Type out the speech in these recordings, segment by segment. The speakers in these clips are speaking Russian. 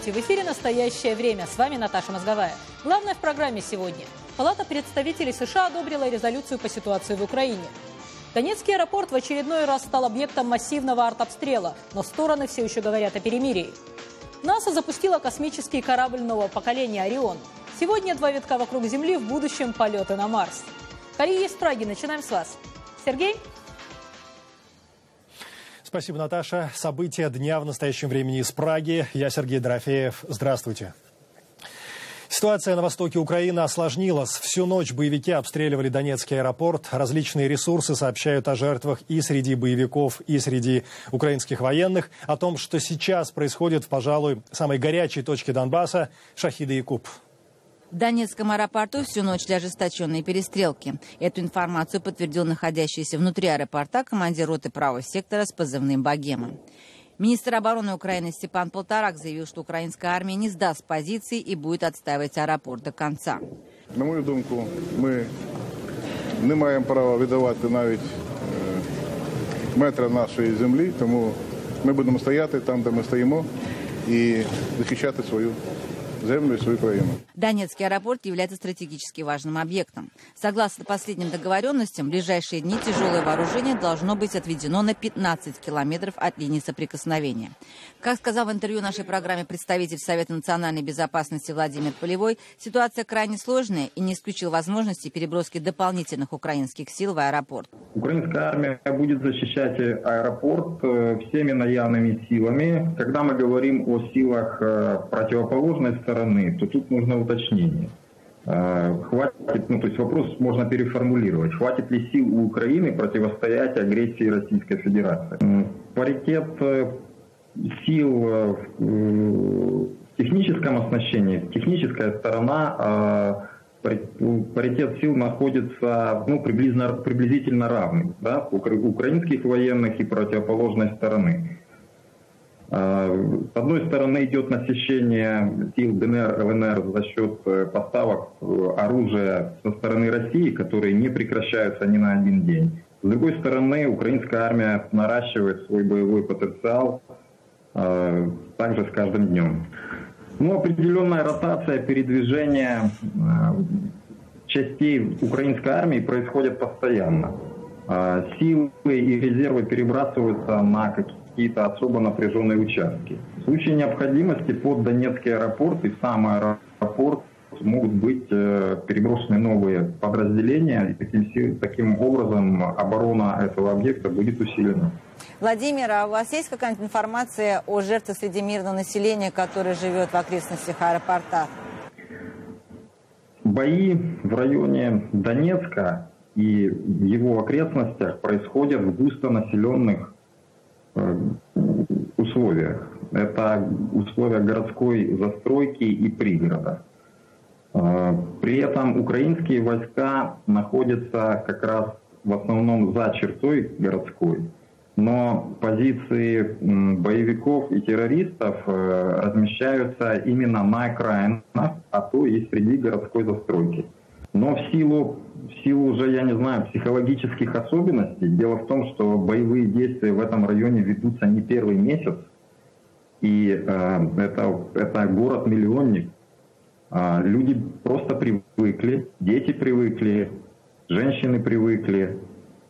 Здравствуйте! В эфире «Настоящее время». С вами Наташа Мозговая. Главное в программе сегодня. Палата представителей США одобрила резолюцию по ситуации в Украине. Донецкий аэропорт в очередной раз стал объектом массивного артобстрела, но стороны все еще говорят о перемирии. НАСА запустила космический корабль нового поколения «Орион». Сегодня 2 витка вокруг Земли, в будущем полеты на Марс. Коллеги из Праги, начинаем с вас. Сергей? Спасибо, Наташа. События дня в настоящем времени из Праги. Я Сергей Дорофеев. Здравствуйте. Ситуация на востоке Украины осложнилась. Всю ночь боевики обстреливали Донецкий аэропорт. Различные ресурсы сообщают о жертвах и среди боевиков, и среди украинских военных. О том, что сейчас происходит в, пожалуй, самой горячей точке Донбасса – Шахида Якуб. В Донецком аэропорту всю ночь шли ожесточенные перестрелки. Эту информацию подтвердил находящийся внутри аэропорта командир роты правого сектора с позывным «Богема». Министр обороны Украины Степан Полторак заявил, что украинская армия не сдаст позиций и будет отстаивать аэропорт до конца. На мою думку, ми не маємо права віддавати навіть метра нашої землі, тому ми будемо стояти там, де ми стоїмо, і захищати свою землю и свою краину. Донецкий аэропорт является стратегически важным объектом. Согласно последним договоренностям, в ближайшие дни тяжелое вооружение должно быть отведено на 15 километров от линии соприкосновения. Как сказал в интервью нашей программе представитель Совета национальной безопасности Владимир Полевой, ситуация крайне сложная и не исключил возможности переброски дополнительных украинских сил в аэропорт. Украинская армия будет защищать аэропорт всеми наявными силами. Когда мы говорим о силах противоположной стороны, то тут нужно уточнение. Хватит, то есть вопрос можно переформулировать. Хватит ли сил у Украины противостоять агрессии Российской Федерации? Паритет сил в техническом оснащении, техническая сторона, паритет сил находится приблизительно равный, да, у украинских военных и противоположной стороны. С одной стороны идет насыщение сил ДНР, ЛНР за счет поставок оружия со стороны России, которые не прекращаются ни на один день. С другой стороны, украинская армия наращивает свой боевой потенциал также с каждым днем. Определенная ротация передвижения частей украинской армии происходит постоянно. Силы и резервы перебрасываются на какие-то особо напряженные участки. В случае необходимости под Донецкий аэропорт и сам аэропорт могут быть переброшены новые подразделения, и таким образом оборона этого объекта будет усилена. Владимир, а у вас есть какая-нибудь информация о жертвах среди мирного населения, которое живет в окрестностях аэропорта? Бои в районе Донецка и в его окрестностях происходят в густонаселенных условиях. Это условия городской застройки и пригорода. При этом украинские войска находятся как раз в основном за чертой городской, но позиции боевиков и террористов размещаются именно на окраинах, а то и среди городской застройки. Но в силу уже, я не знаю, психологических особенностей, дело в том, что боевые действия в этом районе ведутся не первый месяц, и это город-миллионник. Люди просто привыкли, дети привыкли, женщины привыкли,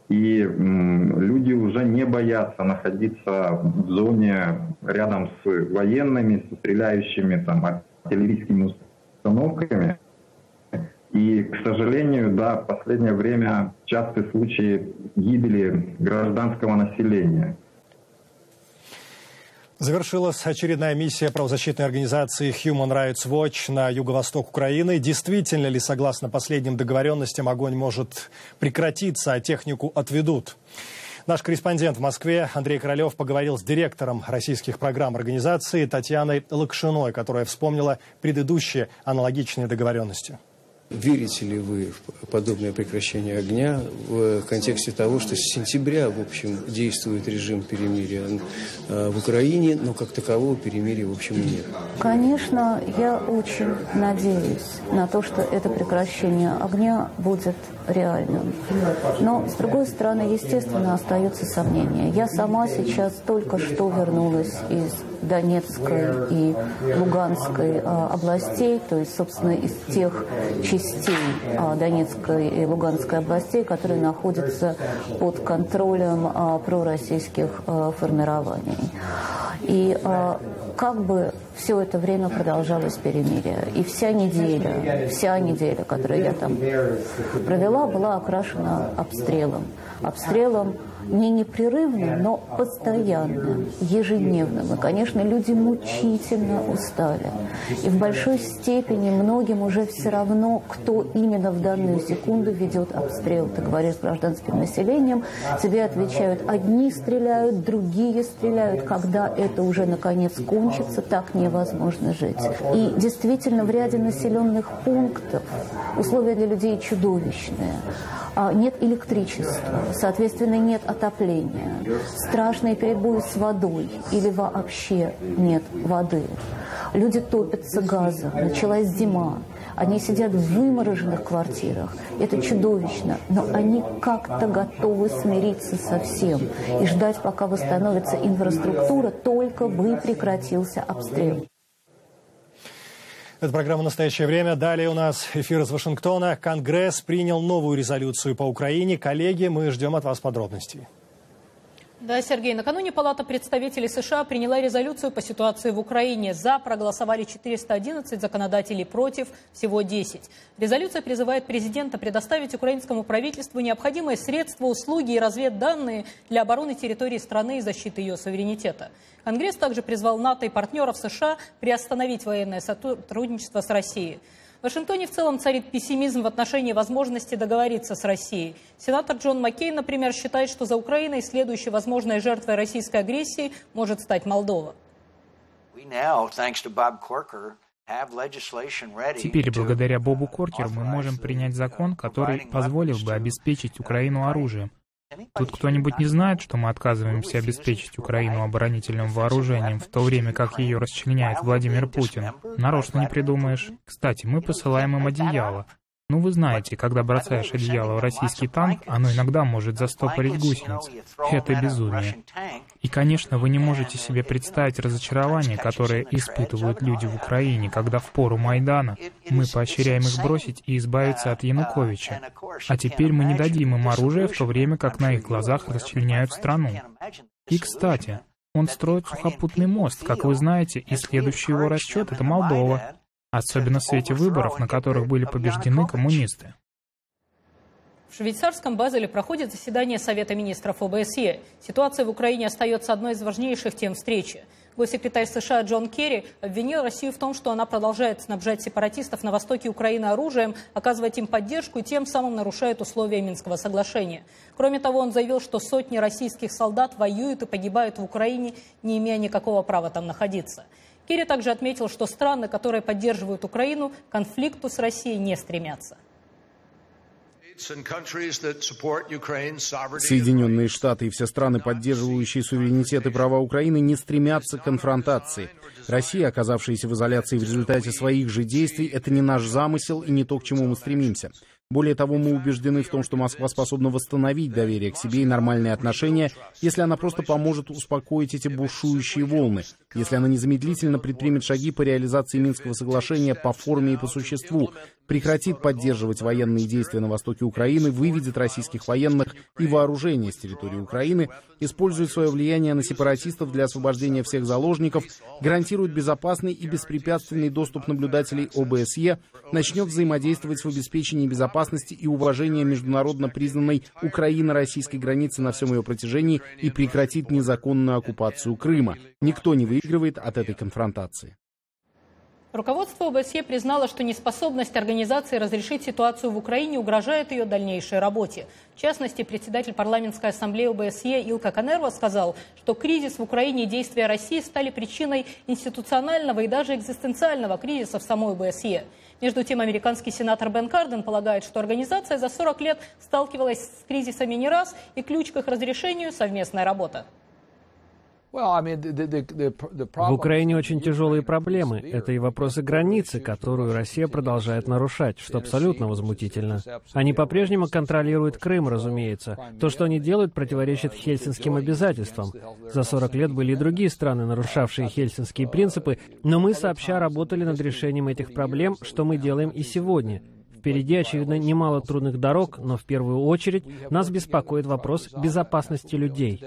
и люди уже не боятся находиться в зоне рядом с военными, с стреляющими артиллерийскими установками. И, к сожалению, в последнее время частые случаи гибели гражданского населения. Завершилась очередная миссия правозащитной организации Human Rights Watch на юго-восток Украины. Действительно ли, согласно последним договоренностям, огонь может прекратиться, а технику отведут? Наш корреспондент в Москве Андрей Королев поговорил с директором российских программ организации Татьяной Лакшиной, которая вспомнила предыдущие аналогичные договоренности. Верите ли вы в подобное прекращение огня в контексте того, что с сентября, в общем, действует режим перемирия в Украине, но как такового перемирия, в общем, нет? Конечно, я очень надеюсь на то, что это прекращение огня будет реальным. Но, с другой стороны, естественно, остаются сомнения. Я сама сейчас только что вернулась из Донецкой и Луганской областей, то есть, собственно, из тех частей Донецкой и Луганской областей, которые находятся под контролем пророссийских формирований. И как бы все это время продолжалось перемирие. И вся неделя, которую я там провела, была окрашена обстрелом. Обстрелом не непрерывным, но постоянным, ежедневным. И, конечно, люди мучительно устали. И в большой степени многим уже все равно, кто именно в данную секунду ведет обстрел. Ты говоришь с гражданским населением, тебе отвечают, одни стреляют, другие стреляют. Когда это уже наконец кончится, так невозможно жить. И действительно, в ряде населенных пунктов условия для людей чудовищные. Нет электричества, соответственно, нет отопления, страшные перебои с водой или вообще нет воды. Люди топятся газом, началась зима, они сидят в вымороженных квартирах. Это чудовищно, но они как-то готовы смириться со всем и ждать, пока восстановится инфраструктура, только бы прекратился обстрел. Это программа «Настоящее время». Далее у нас эфир из Вашингтона. Конгресс принял новую резолюцию по Украине. Коллеги, мы ждем от вас подробностей. Да, Сергей, накануне Палата представителей США приняла резолюцию по ситуации в Украине. За проголосовали 411 законодателей, против всего 10. Резолюция призывает президента предоставить украинскому правительству необходимые средства, услуги и разведданные для обороны территории страны и защиты ее суверенитета. Конгресс также призвал НАТО и партнеров США приостановить военное сотрудничество с Россией. В Вашингтоне в целом царит пессимизм в отношении возможности договориться с Россией. Сенатор Джон Маккейн, например, считает, что за Украиной следующей возможной жертвой российской агрессии может стать Молдова. Теперь, благодаря Бобу Коркеру, мы можем принять закон, который позволил бы обеспечить Украину оружием. Тут кто-нибудь не знает, что мы отказываемся обеспечить Украину оборонительным вооружением, в то время как ее расчленяет Владимир Путин? Нарочно не придумаешь. Кстати, мы посылаем им одеяло. Ну, вы знаете, когда бросаешь одеяло в российский танк, оно иногда может застопорить гусеницу. Это безумие. И, конечно, вы не можете себе представить разочарование, которое испытывают люди в Украине, когда в пору Майдана мы поощряем их бросить и избавиться от Януковича. А теперь мы не дадим им оружие, в то время как на их глазах расчленяют страну. И, кстати, он строит сухопутный мост, как вы знаете, и следующий его расчет — это Молдова. Особенно в свете выборов, на которых были побеждены коммунисты. В швейцарском Базеле проходит заседание Совета министров ОБСЕ. Ситуация в Украине остается одной из важнейших тем встречи. Госсекретарь США Джон Керри обвинил Россию в том, что она продолжает снабжать сепаратистов на востоке Украины оружием, оказывать им поддержку и тем самым нарушает условия Минского соглашения. Кроме того, он заявил, что сотни российских солдат воюют и погибают в Украине, не имея никакого права там находиться. Керри также отметил, что страны, которые поддерживают Украину, к конфликту с Россией не стремятся. Соединенные Штаты и все страны, поддерживающие суверенитет и права Украины, не стремятся к конфронтации. Россия, оказавшаяся в изоляции в результате своих же действий, это не наш замысел и не то, к чему мы стремимся. Более того, мы убеждены в том, что Москва способна восстановить доверие к себе и нормальные отношения, если она просто поможет успокоить эти бушующие волны, если она незамедлительно предпримет шаги по реализации Минского соглашения по форме и по существу, прекратит поддерживать военные действия на востоке Украины, выведет российских военных и вооружение с территории Украины, использует свое влияние на сепаратистов для освобождения всех заложников, гарантирует безопасный и беспрепятственный доступ наблюдателей ОБСЕ, начнет взаимодействовать в обеспечении безопасности и уважения международно признанной Украино-российской границы на всем ее протяжении и прекратит незаконную оккупацию Крыма. Никто не выигрывает от этой конфронтации. Руководство ОБСЕ признало, что неспособность организации разрешить ситуацию в Украине угрожает ее дальнейшей работе. В частности, председатель парламентской ассамблеи ОБСЕ Илка Канерва сказал, что кризис в Украине и действия России стали причиной институционального и даже экзистенциального кризиса в самой ОБСЕ. Между тем, американский сенатор Бен Карден полагает, что организация за 40 лет сталкивалась с кризисами не раз, и ключ к их разрешению – совместная работа. В Украине очень тяжелые проблемы. Это и вопросы границы, которую Россия продолжает нарушать, что абсолютно возмутительно. Они по-прежнему контролируют Крым, разумеется. То, что они делают, противоречит хельсинским обязательствам. За 40 лет были и другие страны, нарушавшие хельсинские принципы, но мы сообща работали над решением этих проблем, что мы делаем и сегодня. Впереди, очевидно, немало трудных дорог, но в первую очередь нас беспокоит вопрос безопасности людей.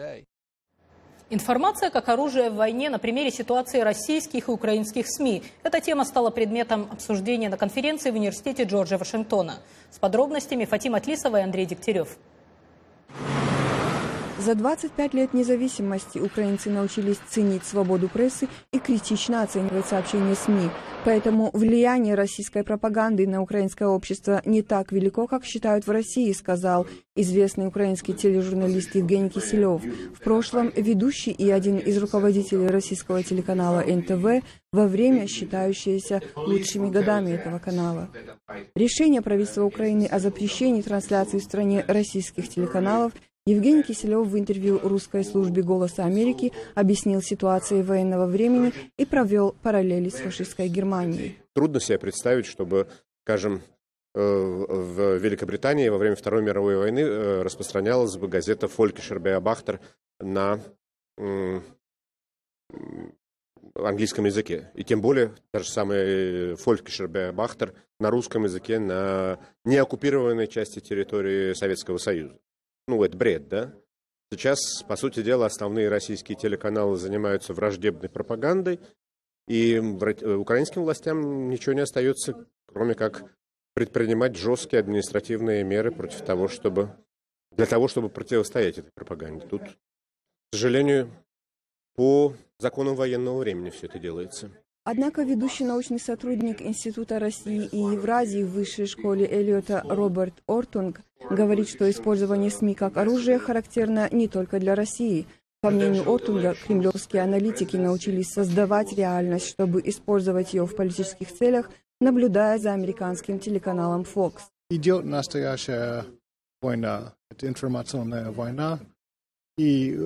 Информация как оружие в войне на примере ситуации российских и украинских СМИ. Эта тема стала предметом обсуждения на конференции в университете Джорджа Вашингтона. С подробностями Фатима Атлисова и Андрей Дегтярев. За 25 лет независимости украинцы научились ценить свободу прессы и критично оценивать сообщения СМИ. Поэтому влияние российской пропаганды на украинское общество не так велико, как считают в России, сказал известный украинский тележурналист Евгений Киселев. В прошлом ведущий и один из руководителей российского телеканала НТВ, во время считающиеся лучшими годами этого канала. Решение правительства Украины о запрещении трансляции в стране российских телеканалов Евгений Киселев в интервью русской службе «Голоса Америки» объяснил ситуацию военного времени и провел параллели с фашистской Германией. Трудно себе представить, чтобы, скажем, в Великобритании во время Второй мировой войны распространялась бы газета «Völkischer Beobachter» на английском языке. И тем более, даже самый «Völkischer Beobachter» на русском языке на неоккупированной части территории Советского Союза. Это бред, да? Сейчас, по сути дела, основные российские телеканалы занимаются враждебной пропагандой, и украинским властям ничего не остается, кроме как предпринимать жесткие административные меры для того, чтобы противостоять этой пропаганде. Тут, к сожалению, по законам военного времени все это делается. Однако ведущий научный сотрудник Института России и Евразии в Высшей школе Эллиота Роберт Ортунг говорит, что использование СМИ как оружие характерно не только для России. По мнению Ортунга, кремлевские аналитики научились создавать реальность, чтобы использовать ее в политических целях, наблюдая за американским телеканалом Fox. Идет настоящая война, это информационная война, и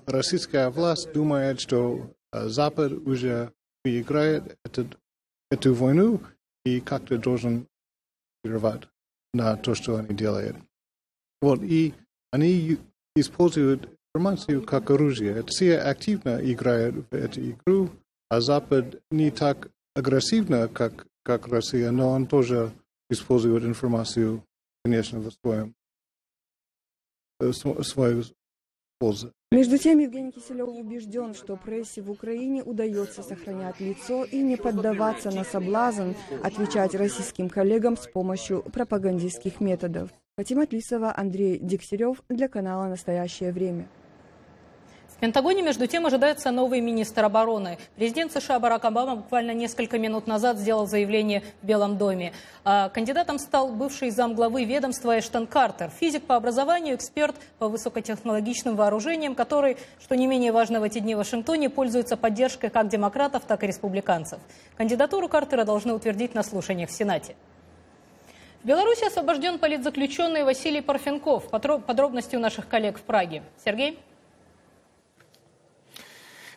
российская власть думает, что Запад уже играет эту войну и как-то должен реагировать на то, что они делают. И они используют информацию как оружие. Россия активно играет в эту игру, а Запад не так агрессивно, как Россия, но он тоже использует информацию, конечно, в свою пользу. Между тем, Евгений Киселев убежден, что прессе в Украине удается сохранять лицо и не поддаваться на соблазн отвечать российским коллегам с помощью пропагандистских методов. Фатима Атлисова, Андрей Дегтярев для канала «Настоящее время». В Пентагоне, между тем, ожидается новый министр обороны. Президент США Барак Обама буквально несколько минут назад сделал заявление в Белом доме. Кандидатом стал бывший замглавы ведомства Эштон Картер. Физик по образованию, эксперт по высокотехнологичным вооружениям, который, что не менее важно в эти дни в Вашингтоне, пользуется поддержкой как демократов, так и республиканцев. Кандидатуру Картера должны утвердить на слушаниях в Сенате. В Беларуси освобожден политзаключенный Василий Парфенков. Подробности у наших коллег в Праге. Сергей?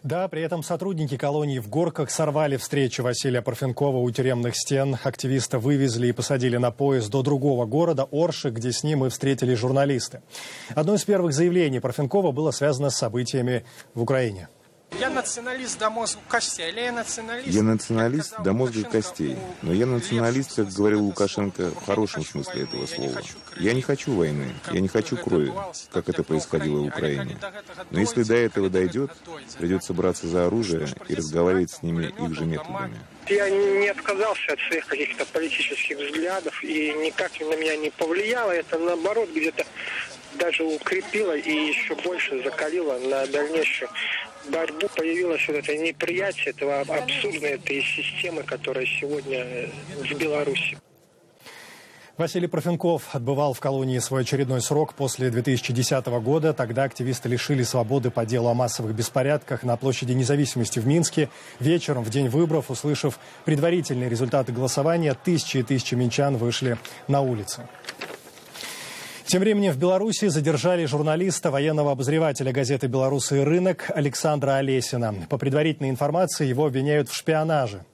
Да, при этом сотрудники колонии в Горках сорвали встречу Василия Парфенкова у тюремных стен. Активиста вывезли и посадили на поезд до другого города, Орши, где с ним и встретились журналисты. Одно из первых заявлений Парфенкова было связано с событиями в Украине. Я националист до мозга костей, до мозга костей, но я националист, как говорил Лукашенко, в хорошем смысле этого слова. Я не хочу войны, я не хочу крови, как это происходило в Украине. Но если до этого дойдет, придется браться за оружие и разговаривать с ними их же методами. Я не отказался от своих каких-то политических взглядов, и никак на меня не повлияло. Это, наоборот, где-то даже укрепило и еще больше закалило на дальнейшую борьбу, появилось вот это неприятие этого абсурдной этой системы, которая сегодня в Беларуси. Василий Парфенков отбывал в колонии свой очередной срок после 2010 года. Тогда активисты лишили свободы по делу о массовых беспорядках на площади Независимости в Минске. Вечером, в день выборов, услышав предварительные результаты голосования, тысячи и тысячи минчан вышли на улицы. Тем временем в Беларуси задержали журналиста, военного обозревателя газеты «Беларусы и рынок» Александра Олесина. По предварительной информации, его обвиняют в шпионаже.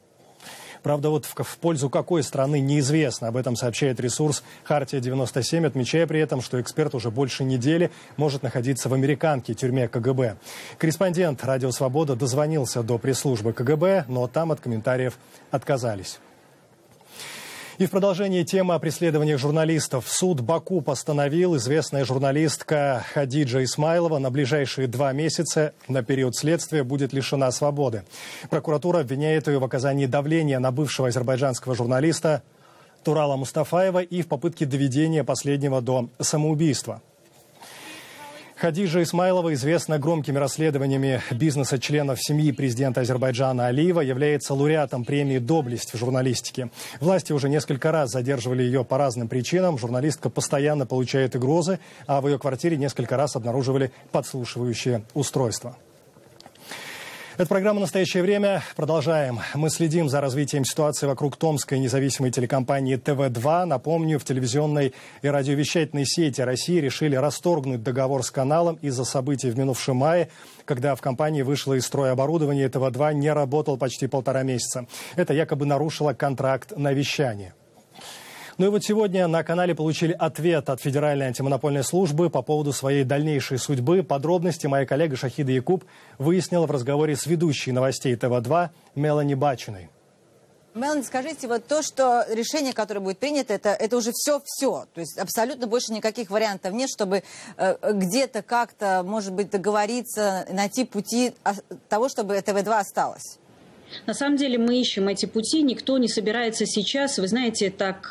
Правда, вот в пользу какой страны неизвестно. Об этом сообщает ресурс «Хартия-97», отмечая при этом, что эксперт уже больше недели может находиться в американской тюрьме КГБ. Корреспондент «Радио Свобода» дозвонился до пресс-службы КГБ, но там от комментариев отказались. И в продолжении темы о преследованиях журналистов. Суд Баку постановил известная журналистка Хадиджа Исмайлова на ближайшие 2 месяца на период следствия будет лишена свободы. Прокуратура обвиняет ее в оказании давления на бывшего азербайджанского журналиста Турала Мустафаева и в попытке доведения последнего до самоубийства. Хадиджа Исмайлова известна громкими расследованиями бизнеса членов семьи президента Азербайджана Алиева, является лауреатом премии «Доблесть» в журналистике. Власти уже несколько раз задерживали ее по разным причинам. Журналистка постоянно получает угрозы, а в ее квартире несколько раз обнаруживали подслушивающие устройства. Это программа «Настоящее время». Продолжаем. Мы следим за развитием ситуации вокруг томской независимой телекомпании ТВ-2. Напомню, в телевизионной и радиовещательной сети России решили расторгнуть договор с каналом из-за событий в минувшем мае, когда в компании вышло из строя оборудование. ТВ-2 не работал почти 1,5 месяца. Это якобы нарушило контракт на вещание. Ну и вот сегодня на канале получили ответ от Федеральной антимонопольной службы по поводу своей дальнейшей судьбы. Подробности моя коллега Шахида Якуб выяснила в разговоре с ведущей новостей ТВ-2 Мелани Бачиной. Мелани, скажите, вот то, что решение, которое будет принято, это уже все-все. То есть абсолютно больше никаких вариантов нет, чтобы где-то как-то, может быть, договориться, найти пути того, чтобы ТВ-2 осталось. На самом деле мы ищем эти пути, никто не собирается сейчас, вы знаете, так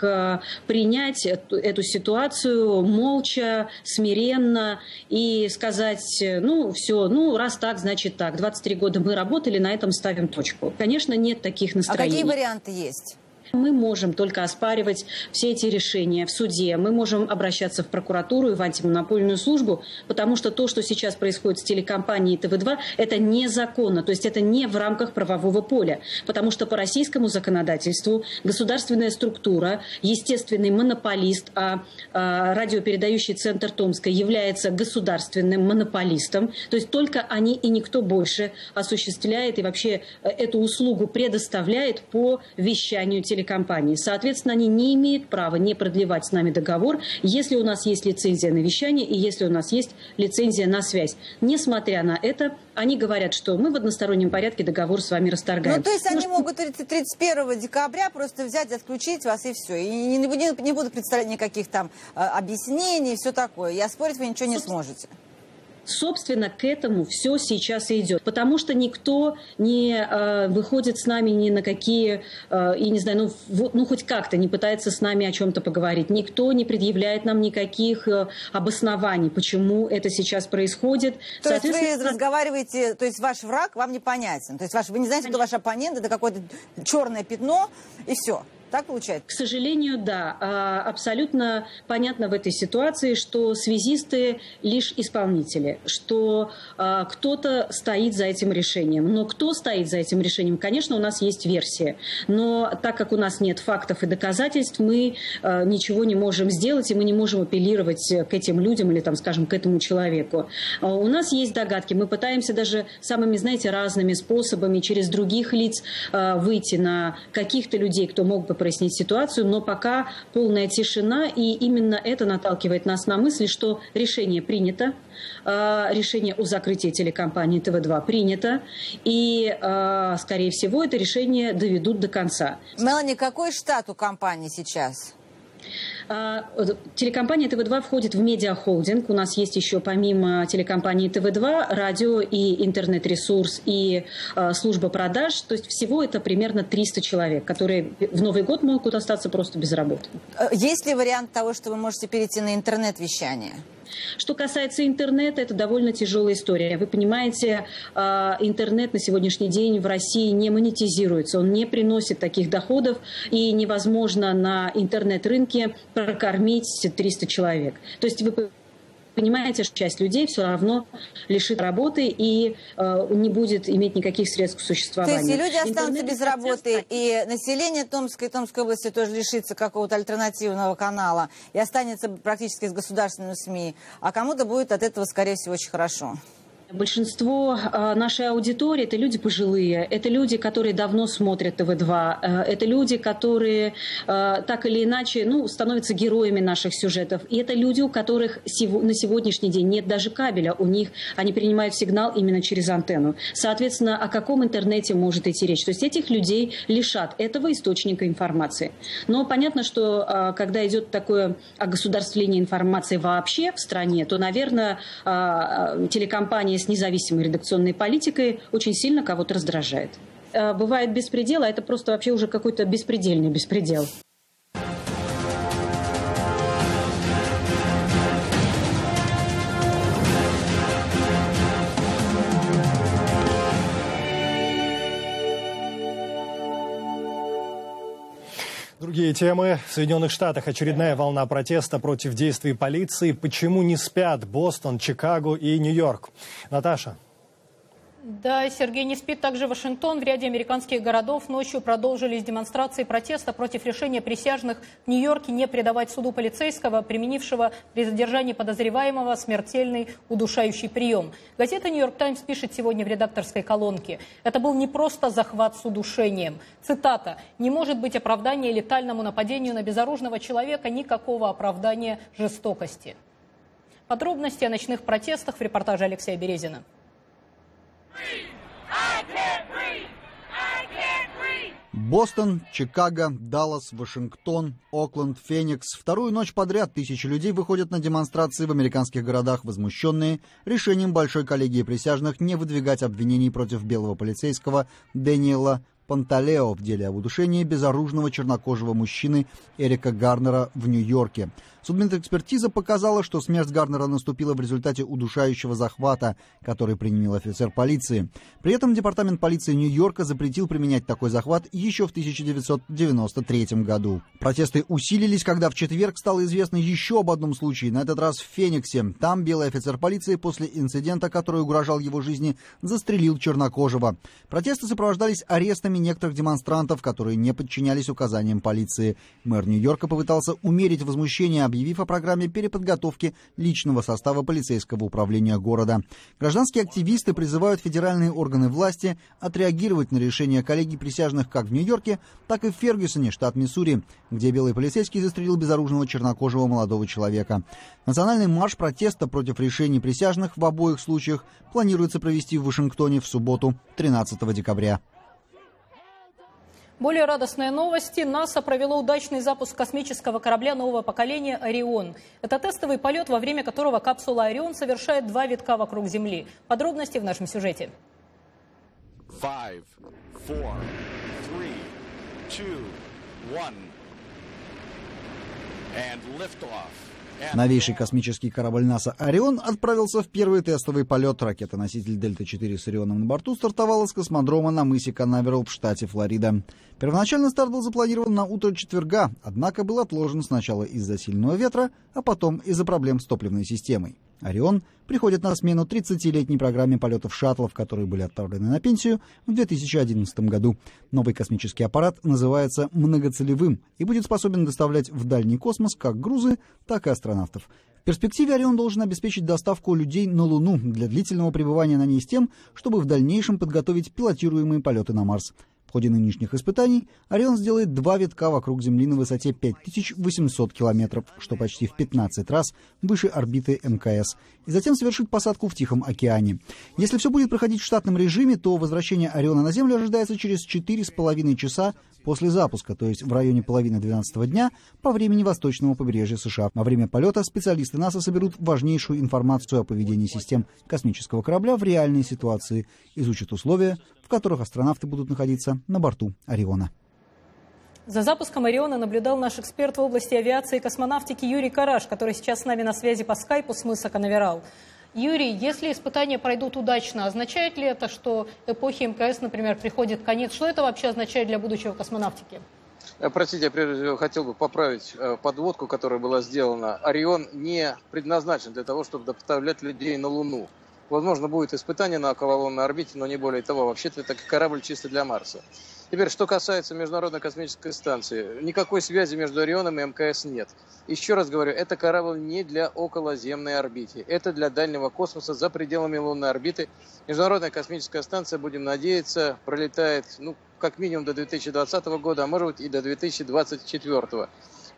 принять эту ситуацию молча, смиренно и сказать, ну все, ну раз так, значит так. 23 года мы работали, на этом ставим точку. Конечно, нет таких настроений. А какие варианты есть? Мы можем только оспаривать все эти решения в суде. Мы можем обращаться в прокуратуру и в антимонопольную службу, потому что то, что сейчас происходит с телекомпанией ТВ-2, это незаконно. То есть это не в рамках правового поля. Потому что по российскому законодательству государственная структура, естественный монополист, а радиопередающий центр Томска является государственным монополистом. То есть только они и никто больше осуществляет и вообще эту услугу предоставляет по вещанию телекомпании. Соответственно, они не имеют права не продлевать с нами договор, если у нас есть лицензия на вещание и если у нас есть лицензия на связь. Несмотря на это, они говорят, что мы в одностороннем порядке договор с вами расторгаем. Ну, то есть они могут 31 декабря просто взять, отключить вас и все. И не будут представлять никаких там объяснений и все такое. И оспорить вы ничего не сможете. Собственно, к этому все сейчас и идет. Потому что никто не выходит с нами ни на какие, я не знаю, ну хоть как-то не пытается с нами о чем-то поговорить. Никто не предъявляет нам никаких обоснований, почему это сейчас происходит. То есть вы разговариваете, то есть ваш враг вам непонятен. То есть вы не знаете, кто ваш оппонент, это какое-то черное пятно и все. Так получается? К сожалению, да. Абсолютно понятно в этой ситуации, что связисты лишь исполнители, что кто-то стоит за этим решением. Но кто стоит за этим решением, конечно, у нас есть версия. Но так как у нас нет фактов и доказательств, мы ничего не можем сделать, и мы не можем апеллировать к этим людям или, там, скажем, к этому человеку. У нас есть догадки. Мы пытаемся даже самыми, знаете, разными способами через других лиц выйти на каких-то людей, кто мог бы прояснить ситуацию, но пока полная тишина, и именно это наталкивает нас на мысль, что решение принято, решение о закрытии телекомпании ТВ-2 принято, и, скорее всего, это решение доведут до конца. Мелани, какой штат у компании сейчас? Телекомпания ТВ2 входит в медиахолдинг. У нас есть еще помимо телекомпании ТВ2 радио и интернет-ресурс и служба продаж. То есть всего это примерно 300 человек, которые в Новый год могут остаться просто без работы. Есть ли вариант того, что вы можете перейти на интернет-вещание? Что касается интернета, это довольно тяжелая история. Вы понимаете, интернет на сегодняшний день в России не монетизируется, он не приносит таких доходов, и невозможно на интернет-рынке прокормить 300 человек. То есть вы понимаете, что часть людей все равно лишит работы и не будет иметь никаких средств к существованию. То есть и люди останутся без работы, и население Томской области тоже лишится какого-то альтернативного канала и останется практически с государственными СМИ, а кому-то будет от этого, скорее всего, очень хорошо. Большинство нашей аудитории – это люди пожилые, это люди, которые давно смотрят ТВ2, это люди, которые так или иначе становятся героями наших сюжетов. И это люди, у которых на сегодняшний день нет даже кабеля, они принимают сигнал именно через антенну. Соответственно, о каком интернете может идти речь? То есть этих людей лишат этого источника информации. Но понятно, что когда идет такое огосударствление информации вообще в стране, то, наверное, телекомпания с независимой редакционной политикой очень сильно кого-то раздражает. Бывает беспредел, а это просто вообще уже какой-то беспредельный беспредел. Другие темы. В Соединенных Штатах очередная волна протеста против действий полиции. Почему не спят Бостон, Чикаго и Нью-Йорк? Наташа. Да, Сергей, не спит также Вашингтон. В ряде американских городов ночью продолжились демонстрации протеста против решения присяжных в Нью-Йорке не предавать суду полицейского, применившего при задержании подозреваемого смертельный удушающий прием. Газета «Нью-Йорк Таймс» пишет сегодня в редакторской колонке: это был не просто захват с удушением. Цитата: «Не может быть оправдания летальному нападению на безоружного человека, никакого оправдания жестокости». Подробности о ночных протестах в репортаже Алексея Березина. Бостон, Чикаго, Даллас, Вашингтон, Окленд, Феникс. Вторую ночь подряд тысячи людей выходят на демонстрации в американских городах, возмущенные решением Большой коллегии присяжных не выдвигать обвинений против белого полицейского Дэниела Панталео в деле об удушении безоружного чернокожего мужчины Эрика Гарнера в Нью-Йорке. Судмедэкспертиза показала, что смерть Гарнера наступила в результате удушающего захвата, который применил офицер полиции. При этом департамент полиции Нью-Йорка запретил применять такой захват еще в 1993 году. Протесты усилились, когда в четверг стало известно еще об одном случае, на этот раз в Фениксе. Там белый офицер полиции после инцидента, который угрожал его жизни, застрелил чернокожего. Протесты сопровождались арестами некоторых демонстрантов, которые не подчинялись указаниям полиции. Мэр Нью-Йорка попытался умерить возмущение, объявив о программе переподготовки личного состава полицейского управления города. Гражданские активисты призывают федеральные органы власти отреагировать на решение коллегий присяжных как в Нью-Йорке, так и в Фергюсоне, штат Миссури, где белый полицейский застрелил безоружного чернокожего молодого человека. Национальный марш протеста против решений присяжных в обоих случаях планируется провести в Вашингтоне в субботу, 13 декабря. Более радостные новости. НАСА провело удачный запуск космического корабля нового поколения «Орион». Это тестовый полет, во время которого капсула «Орион» совершает 2 витка вокруг Земли. Подробности в нашем сюжете. 5, 4, 3, 2, 1. And lift-off. Новейший космический корабль НАСА «Орион» отправился в первый тестовый полет. Ракета-носитель «Дельта-4» с «Орионом» на борту стартовала с космодрома на мысе Канаверал в штате Флорида. Первоначально старт был запланирован на утро четверга, однако был отложен сначала из-за сильного ветра, а потом из-за проблем с топливной системой. «Орион» приходит на смену 30-летней программе полетов шаттлов, которые были отправлены на пенсию в 2011 году. Новый космический аппарат называется многоцелевым и будет способен доставлять в дальний космос как грузы, так и астронавтов. В перспективе «Орион» должен обеспечить доставку людей на Луну для длительного пребывания на ней с тем, чтобы в дальнейшем подготовить пилотируемые полеты на Марс. В В ходе нынешних испытаний «Орион» сделает 2 витка вокруг Земли на высоте 5800 километров, что почти в 15 раз выше орбиты МКС, и затем совершит посадку в Тихом океане. Если все будет проходить в штатном режиме, то возвращение «Ориона» на Землю ожидается через 4,5 часа после запуска, то есть в районе половины 12 дня по времени восточного побережья США. Во время полета специалисты НАСА соберут важнейшую информацию о поведении систем космического корабля в реальной ситуации, изучат условия, в которых астронавты будут находиться на борту «Ориона». За запуском «Ориона» наблюдал наш эксперт в области авиации и космонавтики Юрий Караш, который сейчас с нами на связи по скайпу с мыса Канаверал. Юрий, если испытания пройдут удачно, означает ли это, что эпохи МКС, например, приходит конец? Что это вообще означает для будущего космонавтики? Простите, я прежде всего хотел бы поправить подводку, которая была сделана. «Орион» не предназначен для того, чтобы доставлять людей на Луну. Возможно, будет испытание на окололунной орбите, но не более того. Вообще-то это корабль чисто для Марса. Теперь, что касается Международной космической станции. Никакой связи между «Орионом» и МКС нет. Еще раз говорю, это корабль не для околоземной орбиты. Это для дальнего космоса за пределами лунной орбиты. Международная космическая станция, будем надеяться, пролетает как минимум до 2020 года, а может быть и до 2024.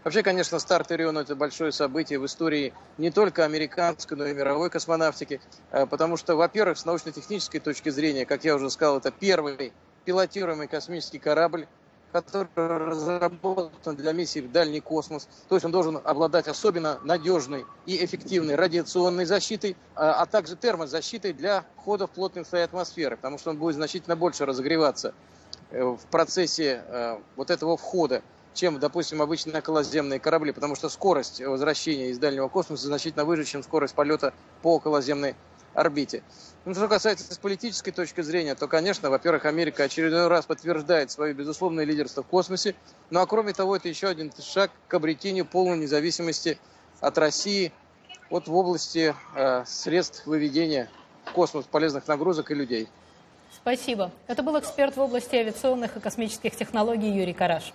Вообще, конечно, старт «Ориона» — это большое событие в истории не только американской, но и мировой космонавтики. Потому что, во-первых, с научно-технической точки зрения, как я уже сказал, это первый пилотируемый космический корабль, который разработан для миссии в дальний космос. То есть он должен обладать особенно надежной и эффективной радиационной защитой, а также термозащитой для входа в плотные слои атмосферы, потому что он будет значительно больше разогреваться в процессе вот этого входа, чем, допустим, обычные околоземные корабли, потому что скорость возвращения из дальнего космоса значительно выше, чем скорость полета по околоземной орбите. Что касается с политической точки зрения, то, конечно, во-первых, Америка очередной раз подтверждает свое безусловное лидерство в космосе, ну а кроме того, это еще один шаг к обретению полной независимости от России в области средств выведения в космос полезных нагрузок и людей. Спасибо. Это был эксперт в области авиационных и космических технологий Юрий Караш.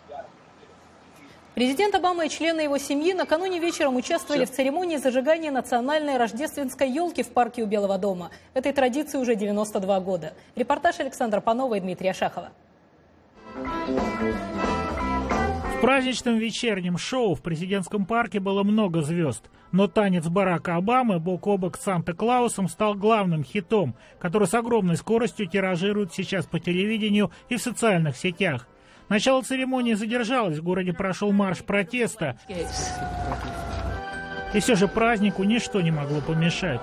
Президент Обама и члены его семьи накануне вечером участвовали в церемонии зажигания национальной рождественской елки в парке у Белого дома. Этой традиции уже 92 года. Репортаж Александра Панова и Дмитрия Шахова. В праздничном вечернем шоу в президентском парке было много звезд. Но танец Барака Обамы бок о бок с Санта-Клаусом стал главным хитом, который с огромной скоростью тиражируют сейчас по телевидению и в социальных сетях. Начало церемонии задержалось, в городе прошел марш протеста. И все же празднику ничто не могло помешать.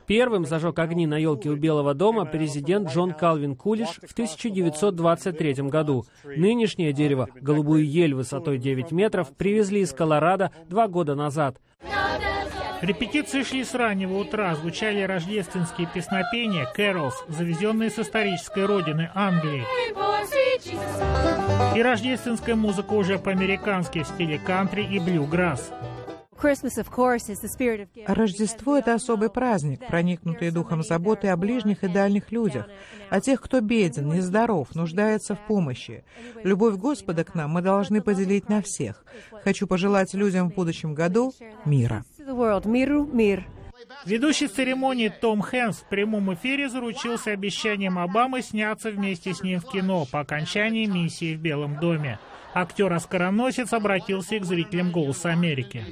Первым зажег огни на елке у Белого дома президент Джон Калвин Кулиш в 1923 году. Нынешнее дерево, голубую ель высотой 9 метров, привезли из Колорадо 2 года назад. Репетиции шли с раннего утра, звучали рождественские песнопения «Carols», завезенные с исторической родины Англии. И рождественская музыка уже по-американски в стиле кантри и блюграсс. Рождество — это особый праздник, проникнутый духом заботы о ближних и дальних людях, о тех, кто беден, нездоров, нуждается в помощи. Любовь Господа к нам мы должны поделить на всех. Хочу пожелать людям в будущем году мира. Ведущий церемонии Том Хэнкс в прямом эфире заручился обещанием Обамы сняться вместе с ним в кино по окончании миссии в Белом доме. Актер-оскароносец обратился к зрителям «Голоса Америки».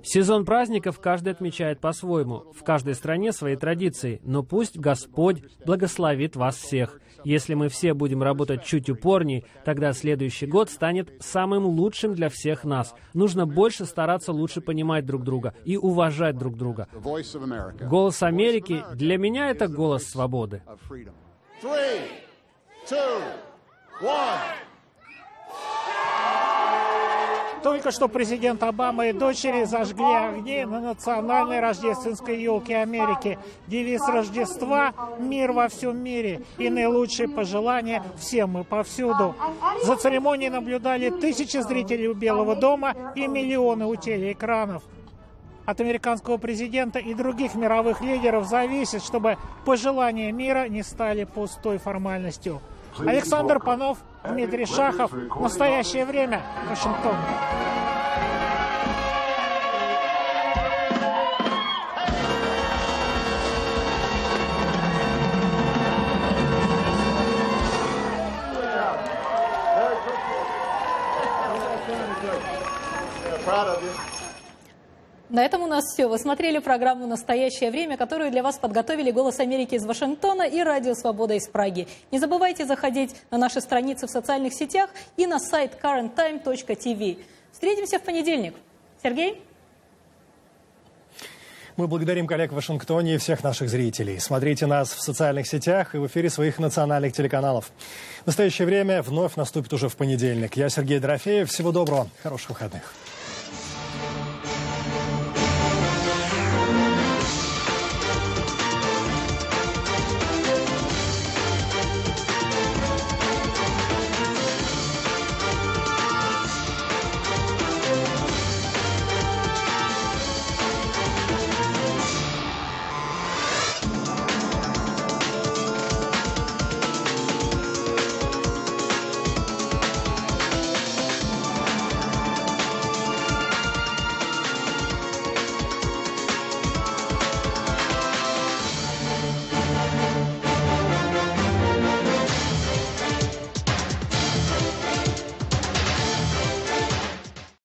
Сезон праздников каждый отмечает по-своему. В каждой стране свои традиции. Но пусть Господь благословит вас всех. Если мы все будем работать чуть упорней, тогда следующий год станет самым лучшим для всех нас. Нужно больше стараться лучше понимать друг друга и уважать друг друга. «Голос Америки» для меня — это голос свободы. 3, 2, 1... Только что президент Обама и дочери зажгли огни на национальной рождественской елке Америки. Девиз Рождества – мир во всем мире и наилучшие пожелания всем и повсюду. За церемонией наблюдали тысячи зрителей у Белого дома и миллионы у телеэкранов. От американского президента и других мировых лидеров зависит, чтобы пожелания мира не стали пустой формальностью. Александр Панов, Дмитрий Шахов. Настоящее время. Вашингтон. На этом у нас все. Вы смотрели программу «Настоящее время», которую для вас подготовили «Голос Америки» из Вашингтона и «Радио Свобода» из Праги. Не забывайте заходить на наши страницы в социальных сетях и на сайт currenttime.tv. Встретимся в понедельник. Сергей? Мы благодарим коллег в Вашингтоне и всех наших зрителей. Смотрите нас в социальных сетях и в эфире своих национальных телеканалов. Настоящее время вновь наступит уже в понедельник. Я Сергей Дорофеев. Всего доброго. Хороших выходных.